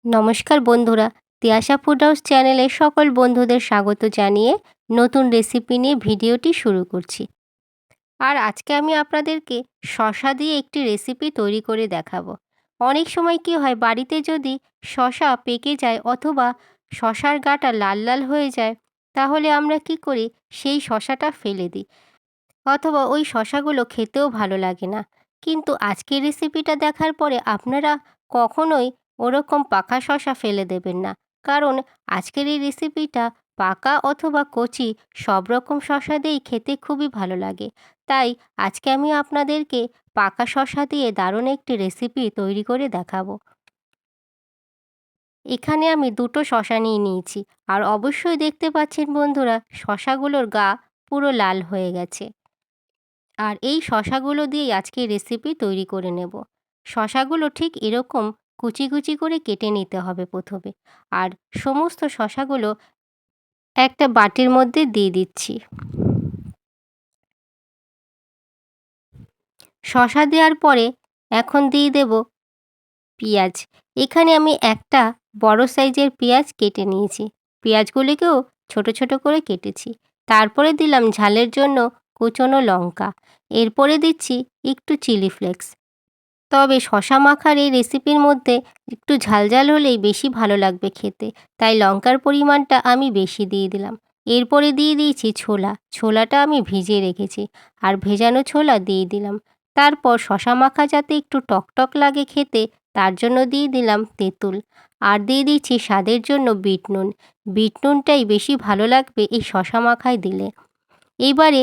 নমস্কার বন্ধুরা, Tiyasha food house চ্যানেলে সকল বন্ধুদের স্বাগত জানিয়ে নতুন রেসিপি নিয়ে ভিডিওটি শুরু করছি। আর আজকে আমি আপনাদেরকে শসা দিয়ে একটি রেসিপি তৈরি করে দেখাবো। অনেক সময় কি হয়, বাড়িতে যদি শসা পেকে যায় অথবা শসার গাটা লাল লাল হয়ে যায়, তাহলে আমরা কি করি, সেই শসাটা ফেলে দিই অথবা ওই শসাগুলো খেতেও ভালো লাগে না। কিন্তু আজকের রেসিপিটা দেখার পরে আপনারা কখনোই ওরকম পাকা শসা ফেলে দেবেন না। কারণ আজকের এই রেসিপিটা পাকা অথবা কচি সব রকম শসা দিয়েই খেতে খুবই ভালো লাগে। তাই আজকে আমি আপনাদেরকে পাকা শসা দিয়ে দারুণ একটি রেসিপি তৈরি করে দেখাবো। এখানে আমি দুটো শসা নিয়ে নিয়েছি। আর অবশ্যই দেখতে পাচ্ছেন বন্ধুরা, শসাগুলোর গা পুরো লাল হয়ে গেছে। আর এই শসাগুলো দিয়েই আজকে রেসিপি তৈরি করে নেব। শসাগুলো ঠিক এরকম কুচি কুচি করে কেটে নিতে হবে প্রথমে। আর সমস্ত শসাগুলো একটা বাটির মধ্যে দিয়ে দিচ্ছি। শসা দেওয়ার পরে এখন দিয়ে দেব পেঁয়াজ। এখানে আমি একটা বড় সাইজের পেঁয়াজ কেটে নিয়েছি। পেঁয়াজগুলিকেও ছোট ছোট করে কেটেছি। তারপরে দিলাম ঝালের জন্য কুচনো লঙ্কা। এরপরে দিচ্ছি একটু চিলি ফ্লেক্স। তবে শসা মাখার এই রেসিপির মধ্যে একটু ঝাল ঝাল হলেই বেশি ভালো লাগবে খেতে, তাই লঙ্কার পরিমাণটা আমি বেশি দিয়ে দিলাম। এরপরে দিয়ে দিয়েছি ছোলা। ছোলাটা আমি ভিজিয়ে রেখেছি, আর ভেজানো ছোলা দিয়ে দিলাম। তারপর শসা মাখা যাতে একটু টকটক লাগে খেতে, তার জন্য দিয়ে দিলাম তেঁতুল। আর দিয়ে দিচ্ছি স্বাদের জন্য বিট নুন। বিট নুনটাই বেশি ভালো লাগবে এই শসা মাখায় দিলে। এইবারে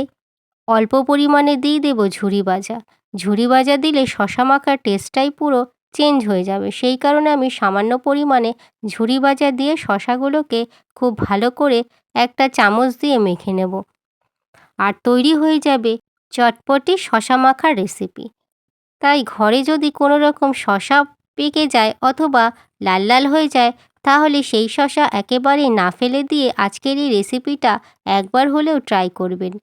অল্প পরিমাণে দিয়ে দেব ঝুরি ভাজা। ঝুরি ভাজা দিলে শসা মাখার টেস্টটাই পুরো চেঞ্জ হয়ে যাবে। সেই কারণে আমি সামান্য পরিমাণে ঝুরি ভাজা দিয়ে শসাগুলোকে খুব ভালো করে একটা চামচ দিয়ে মেখে নেব। আর তৈরি হয়ে যাবে চটপটি শসা মাখার রেসিপি। তাই ঘরে যদি কোনো রকম শসা পেকে যায় অথবা লাল লাল হয়ে যায়, তাহলে সেই শসা একেবারেই না ফেলে দিয়ে আজকের এই রেসিপিটা একবার হলেও ট্রাই করবেন।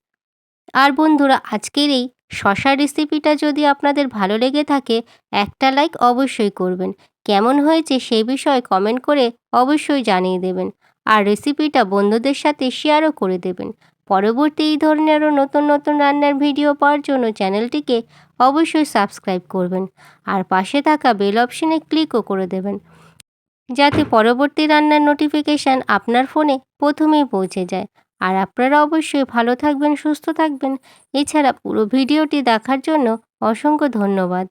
আর বন্ধুরা, আজকের এই শসা রেসিপিটা যদি আপনাদের ভালো লেগে থাকে, একটা লাইক অবশ্যই করবেন। কেমন হয়েছে সেই বিষয়ে কমেন্ট করে অবশ্যই জানিয়ে দেবেন। আর রেসিপিটা বন্ধুদের সাথে শেয়ারও করে দেবেন। পরবর্তী এই ধরনের আরও নতুন নতুন রান্নার ভিডিও পাওয়ার জন্য চ্যানেলটিকে অবশ্যই সাবস্ক্রাইব করবেন। আর পাশে থাকা বেল অপশনে ক্লিকও করে দেবেন, যাতে পরবর্তী রান্নার নোটিফিকেশান আপনার ফোনে প্রথমেই পৌঁছে যায়। আর আপনারা অবশ্যই ভালো থাকবেন, সুস্থ থাকবেন। এছাড়া পুরো ভিডিওটি দেখার জন্য অসংখ্য ধন্যবাদ।